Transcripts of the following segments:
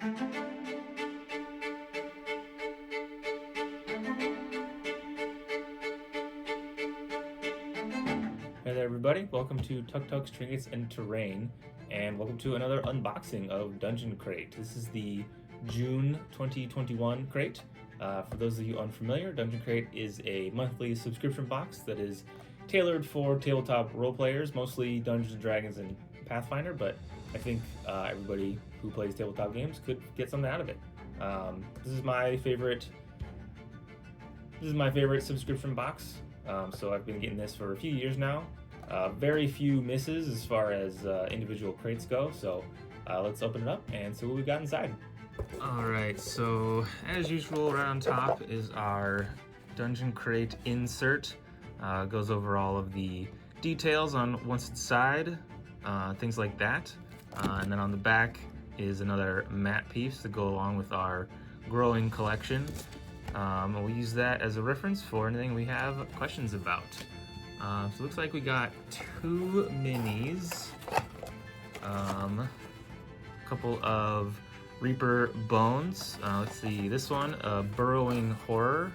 Hey there everybody, welcome to Tucktuk's Trinkets and Terrain, and welcome to another unboxing of Dungeon Crate. This is the June 2021 crate. For those of you unfamiliar, Dungeon Crate is a monthly subscription box that is tailored for tabletop role players, mostly Dungeons & Dragons and Pathfinder, but I think everybody who plays tabletop games could get something out of it. This is my favorite subscription box. So I've been getting this for a few years now. Very few misses as far as individual crates go, so let's open it up and see what we've got inside. Alright, so as usual, right on top is our Dungeon Crate insert. Goes over all of the details on one side, things like that. And then on the back is another matte piece to go along with our growing collection. We'll use that as a reference for anything we have questions about. So it looks like we got 2 minis, a couple of Reaper bones. Let's see, this one, a burrowing horror.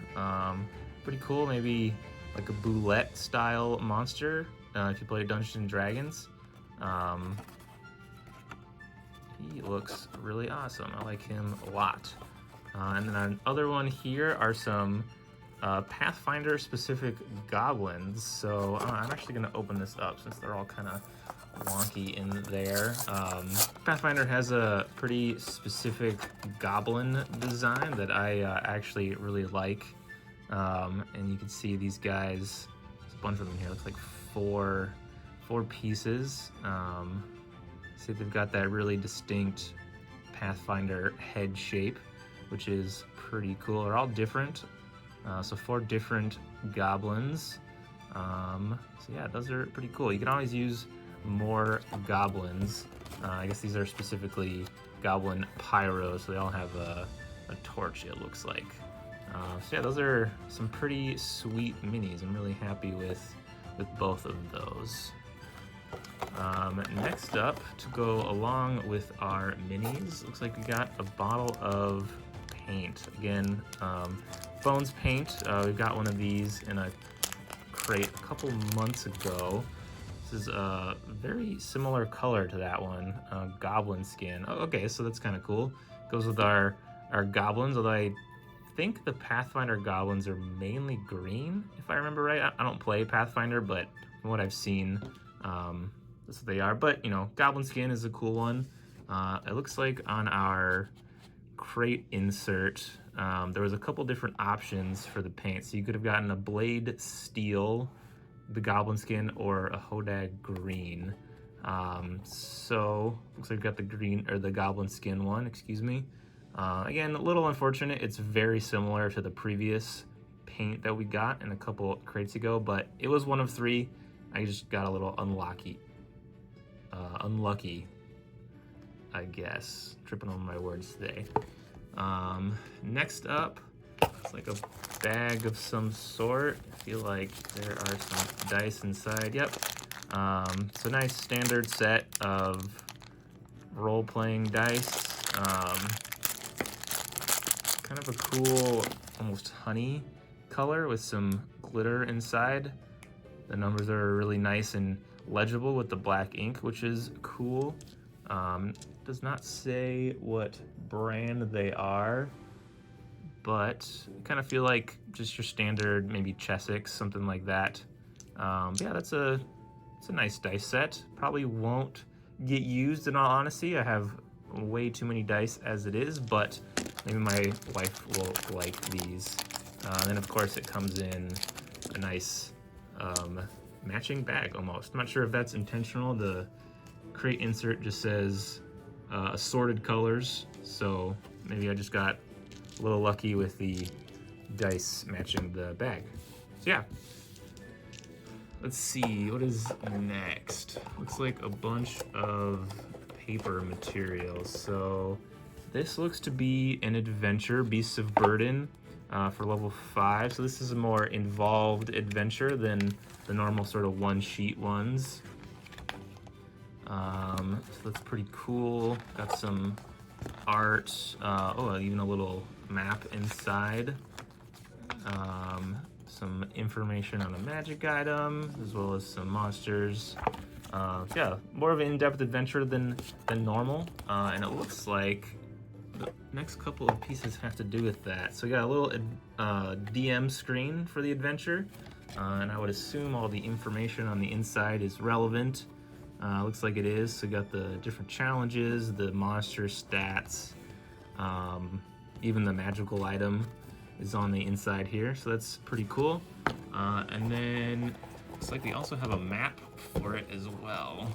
Pretty cool, maybe like a boulette style monster if you play Dungeons & Dragons. He looks really awesome. I like him a lot. And then our other one here are some Pathfinder specific goblins. So I'm actually going to open this up since they're all kind of wonky in there. Pathfinder has a pretty specific goblin design that I actually really like. And you can see these guys, there's a bunch of them here, looks like four pieces. See, they've got that really distinct Pathfinder head shape, which is pretty cool. They're all different. So 4 different goblins. So yeah, those are pretty cool. You can always use more goblins. I guess these are specifically goblin pyros, so they all have a torch, it looks like. So yeah, those are some pretty sweet minis. I'm really happy with both of those. Next up, to go along with our minis, looks like we got a bottle of paint. Again, Bones paint. We've got one of these in a crate a couple months ago. This is a very similar color to that one, goblin skin. Oh, okay, so that's kind of cool. Goes with our goblins, although I think the Pathfinder goblins are mainly green, if I remember right. I don't play Pathfinder, but from what I've seen, that's what they are. But, you know, goblin skin is a cool one. It looks like on our crate insert, there was a couple different options for the paint. So you could have gotten a blade steel, the goblin skin, or a hodag green. So looks like we got the green, or the goblin skin one, excuse me. Again, a little unfortunate. It's very similar to the previous paint that we got in a couple crates ago, but it was one of 3. I just got a little unlucky, I guess. Tripping on my words today. Next up, it's like a bag of some sort. I feel like there are some dice inside. Yep. It's a nice standard set of role-playing dice. Kind of a cool, almost honey color with some glitter inside. The numbers are really nice and legible with the black ink, which is cool. Does not say what brand they are, but I kind of feel like just your standard, maybe Chessex, something like that. Yeah, it's a nice dice set. Probably won't get used, in all honesty. I have way too many dice as it is, but maybe my wife will like these. And then of course it comes in a nice matching bag almost. I'm not sure if that's intentional. The crate insert just says assorted colors, so maybe I just got a little lucky with the dice matching the bag. So yeah, let's see what is next. Looks like a bunch of paper materials. So this looks to be an adventure, Beasts of Burden, for level 5. So this is a more involved adventure than the normal sort of one-sheet ones. So that's pretty cool. Got some art. Oh, even a little map inside. Some information on a magic item, as well as some monsters. Yeah, more of an in-depth adventure than normal. And it looks like the next couple of pieces have to do with that. So we got a little DM screen for the adventure. And I would assume all the information on the inside is relevant. Looks like it is. So we got the different challenges, the monster stats, even the magical item is on the inside here. So that's pretty cool. And then looks like we also have a map for it as well.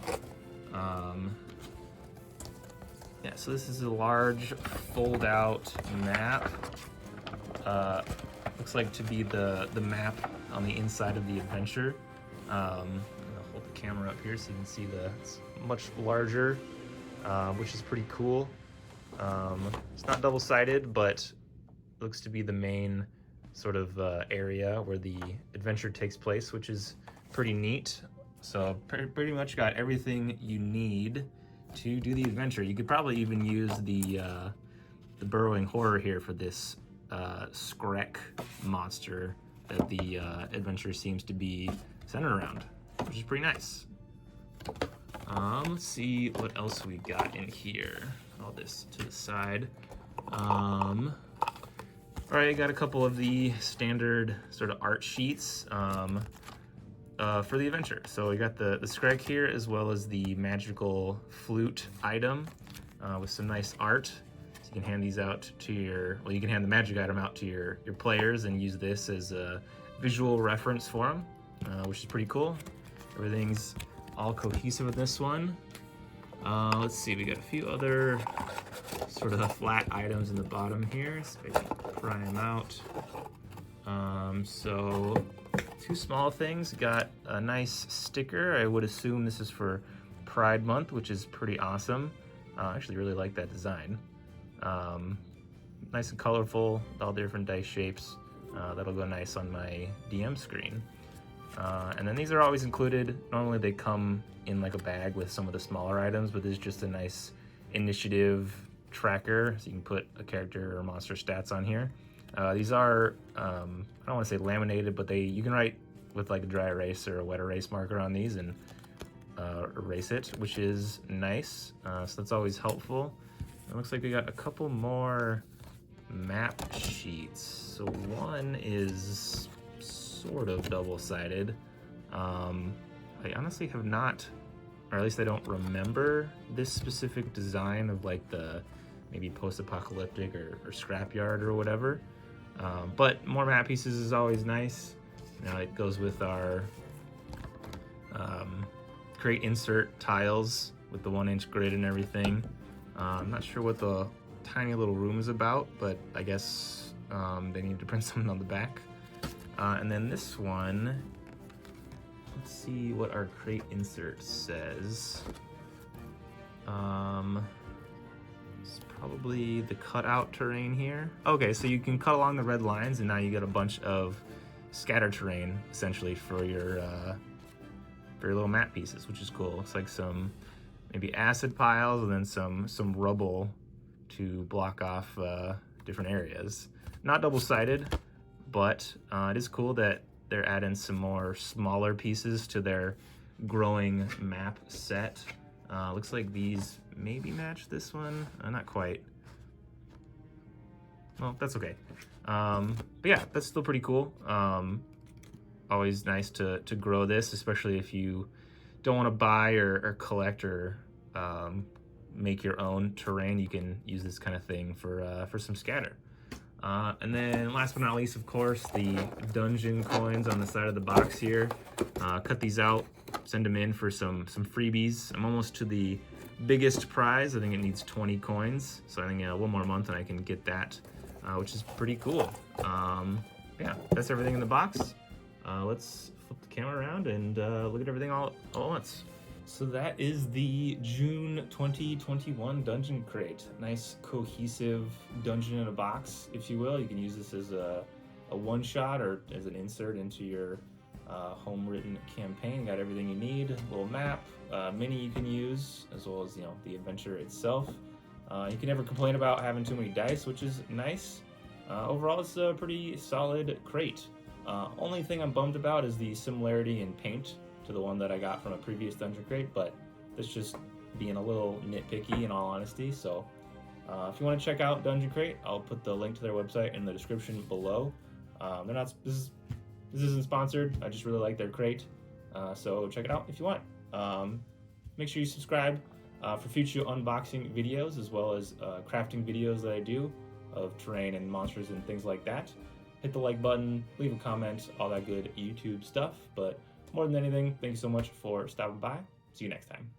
Yeah, so this is a large fold-out map. Looks like to be the map on the inside of the adventure. I'm gonna hold the camera up here so you can see it's much larger, which is pretty cool. It's not double-sided, but looks to be the main sort of area where the adventure takes place, which is pretty neat. So pretty much got everything you need to do the adventure. You could probably even use the burrowing horror here for this Skrek monster that the adventure seems to be centered around, which is pretty nice. Let's see what else we got in here. All this to the side. All right, got a couple of the standard sort of art sheets for the adventure. So we got the Skreg here, as well as the magical flute item with some nice art. So you can hand these out to you can hand the magic item out to your players and use this as a visual reference for them, which is pretty cool. Everything's all cohesive with this one. Let's see, we got a few other sort of flat items in the bottom here, so I can pry them out. So two small things. Got a nice sticker. I would assume this is for Pride Month, which is pretty awesome. I actually really like that design. Nice and colorful, with all different dice shapes. That'll go nice on my DM screen. And then these are always included. Normally they come in like a bag with some of the smaller items, but this is just a nice initiative tracker, so you can put a character or monster stats on here. These are, I don't want to say laminated, but you can write with like a dry erase or a wet erase marker on these and erase it, which is nice. So that's always helpful. It looks like we got a couple more map sheets. So one is sort of double-sided. I honestly have not, or at least I don't remember this specific design of like the maybe post-apocalyptic or scrapyard or whatever. But more map pieces is always nice. Now it goes with our create insert tiles with the 1-inch grid and everything. I'm not sure what the tiny little room is about, but I guess they need to print something on the back. And then this one, let's see what our crate insert says. It's probably the cutout terrain here. Okay, so you can cut along the red lines, and now you get a bunch of scatter terrain essentially for your little map pieces, which is cool. It's like some maybe acid piles and then some rubble to block off different areas. Not double-sided, but it is cool that they're adding some more smaller pieces to their growing map set. Looks like these maybe match this one. Not quite. Well, that's okay. But yeah, that's still pretty cool. Always nice to grow this, especially if you don't want to buy or collect or make your own terrain. You can use this kind of thing for some scatter. And then last but not least, of course, the dungeon coins on the side of the box here. Cut these out, send them in for some freebies. I'm almost to the biggest prize. I think it needs 20 coins. So I think one more month and I can get that, which is pretty cool. Yeah, that's everything in the box. Let's flip the camera around and look at everything all at once. So that is the June 2021 Dungeon Crate. Nice cohesive dungeon in a box, if you will. You can use this as a one-shot or as an insert into your home-written campaign. Got everything you need. A little map, mini you can use, as well as the adventure itself. You can never complain about having too many dice, which is nice. Overall, it's a pretty solid crate. Only thing I'm bummed about is the similarity in paint to the one that I got from a previous dungeon crate, but that's just being a little nitpicky in all honesty. So if you want to check out Dungeon Crate, I'll put the link to their website in the description below. They're not. This isn't sponsored. I just really like their crate, so check it out if you want. Make sure you subscribe for future unboxing videos, as well as crafting videos that I do of terrain and monsters and things like that. Hit the like button, leave a comment, all that good YouTube stuff. But more than anything, thank you so much for stopping by. See you next time.